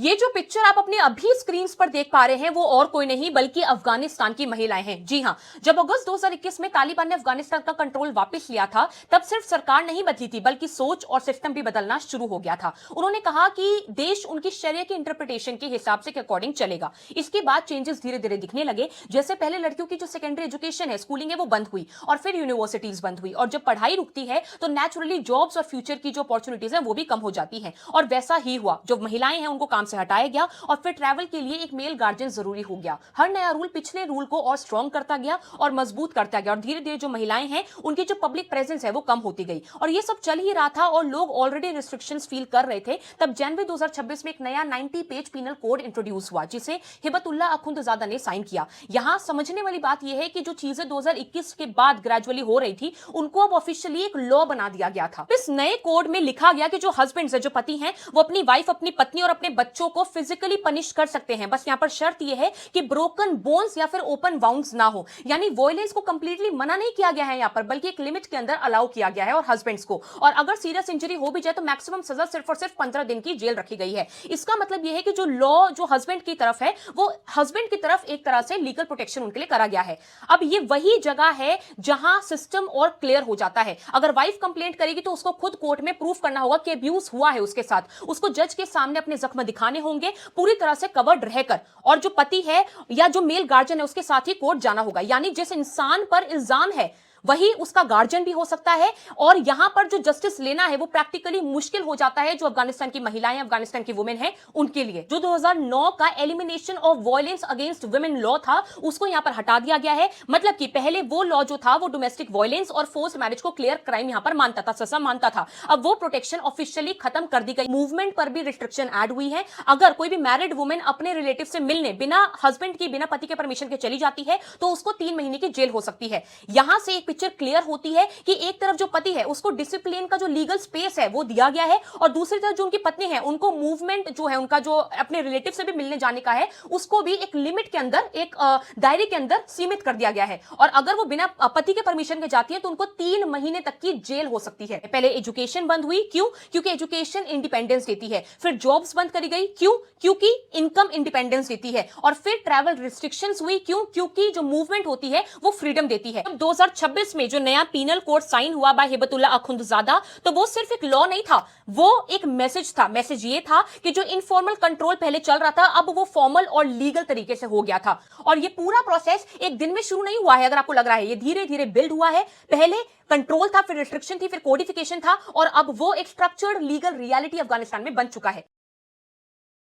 ये जो पिक्चर आप अपने अभी स्क्रीन पर देख पा रहे हैं वो और कोई नहीं बल्कि अफगानिस्तान की महिलाएं हैं। जी हां, जब अगस्त 2021 में तालिबान ने अफगानिस्तान का कंट्रोल वापस लिया था तब सिर्फ सरकार नहीं बदली थी बल्कि सोच और सिस्टम भी बदलना शुरू हो गया था। उन्होंने कहा कि देश उनकी शरिया की इंटरप्रिटेशन के हिसाब से अकॉर्डिंग चलेगा। इसके बाद चेंजेस धीरे धीरे दिखने लगे। जैसे पहले लड़कियों की जो सेकेंडरी एजुकेशन है, स्कूलिंग है, वो बंद हुई और फिर यूनिवर्सिटीज बंद हुई और जब पढ़ाई रुकती है तो नेचुरली जॉब्स और फ्यूचर की जो अपॉर्चुनिटीज है वो भी कम हो जाती है। और वैसा ही हुआ, जो महिलाएं हैं उनको काम से हटाया गया और फिर ट्रैवल के लिए एक मेल गार्जियन जरूरी हो गया। हर नया रूल पिछले रूल को और स्ट्रॉन्ग करता गया और मजबूत करता गया और धीरे धीरे जो महिलाएं हैं उनकी जो पब्लिक प्रेजेंस है वो कम होती गई। और ये सब चल ही रहा था और लोग ऑलरेडी रिस्ट्रिक्शंस फील कर रहे थे। तब जनवरी 2026 में एक नया 90 पेज पीनल कोड इंट्रोड्यूस हुआ जिसे हिबतुल्ला अखुंदजादा ने साइन किया। यहां समझने वाली बात यह है कि जो चीजें 2021 के बाद ग्रेजुअली हो रही थी उनको अब ऑफिशियली एक लॉ बना दिया गया था। इस नए कोड में लिखा गया कि जो हस्बैंड्स है, जो पति हैं, वो अपनी वाइफ, अपनी पत्नी और अपने बच्चों को फिजिकली पनिश कर सकते हैं। बस यहां पर शर्त यह है कि ब्रोकन बोन्स या फिर ओपन वाउंड्स ना हो। यानी वॉयलेंस को कंप्लीटली मना नहीं किया गया है यहां पर, बल्कि एक लिमिट के अंदर अलाउ किया गया है और हस्बैंड्स को। और अगर सीरियस इंजरी हो भी जाए तो मैक्सिमम सजा सिर्फ और सिर्फ 15 दिन की जेल रखी गई है। इसका मतलब यह है कि जो लॉ जो हस्बैंड की तरफ है वो हस्बैंड की तरफ एक तरह से लीगल प्रोटेक्शन उनके लिए करा गया है। अब ये वही जगह है जहां सिस्टम और क्लियर हो जाता है। अगर वाइफ कंप्लेंट करेगी तो उसको खुद कोर्ट में प्रूफ करना होगा कि अब्यूज हुआ है उसके साथ। उसको जज के सामने अपने जख्म दिखाने होंगे पूरी तरह से कवर्ड रहकर। और जो पति है या जो मेल गार्जियन है उसके साथ ही कोर्ट जाना होगा। यानी जिस इंसान पर इल्जाम है वही उसका गार्जियन भी हो सकता है। और यहां पर जो जस्टिस लेना है वो प्रैक्टिकली मुश्किल हो जाता है जो अफगानिस्तान की महिलाएं, अफगानिस्तान की वुमेन है उनके लिए। जो 2009 का elimination of violence against women law था उसको यहां पर हटा दिया गया है। मतलब कि पहले वो लॉ जो था वो डोमेस्टिक वायलेंस और फोर्स्ड मैरिज को क्लियर क्राइम यहां पर मानता था, सजा मानता था। अब वो प्रोटेक्शन ऑफिशियली खत्म कर दी गई। मूवमेंट पर भी रिस्ट्रिक्शन ऐड हुई है। अगर कोई भी मैरिड वुमेन अपने रिलेटिव से मिलने बिना हस्बैंड की, बिना पति के परमिशन के चली जाती है तो उसको 3 महीने की जेल हो सकती है। यहां से एक पिक्चर क्लियर होती है कि एक तरफ जो पति है उसको डिसिप्लिन का जो लीगल स्पेस है वो दिया गया है और दूसरी तरफ जो उनकी पत्नी है उनको मूवमेंट जो है उनका जो अपने रिलेटिव से भी मिलने जाने का है उसको भी एक लिमिट के अंदर, एक दायरे के अंदर सीमित कर दिया गया है। और अगर वो बिना पति के परमिशन के जाती है तो उनको 3 महीने तक की जेल हो सकती है। पहले एजुकेशन बंद हुई, क्यों? क्योंकि एजुकेशन इंडिपेंडेंस देती है। फिर जॉब्स बंद करी गई, क्यों? क्योंकि इनकम इंडिपेंडेंस देती है। और फिर ट्रैवल रिस्ट्रिक्शंस हुई, क्यों? क्योंकि जो मूवमेंट होती है वो फ्रीडम देती है। 2026 में जो नया पीनल कोड साइन हुआ बाय हिबतुल्ला अखुंदजादा तो वो सिर्फ एक लॉ नहीं था, वो एक मैसेज था। मैसेज ये था कि जो इनफॉर्मल कंट्रोल पहले चल रहा था अब वो फॉर्मल और लीगल तरीके से हो गया था। और ये पूरा प्रोसेस एक दिन में शुरू नहीं हुआ है। अगर आपको लग रहा है, ये धीरे धीरे बिल्ड हुआ है। पहले कंट्रोल था, फिर रिस्ट्रिक्शन थी, फिर कोडिफिकेशन था और अब वो एक स्ट्रक्चर्ड लीगल रियलिटी अफगानिस्तान में बन चुका है।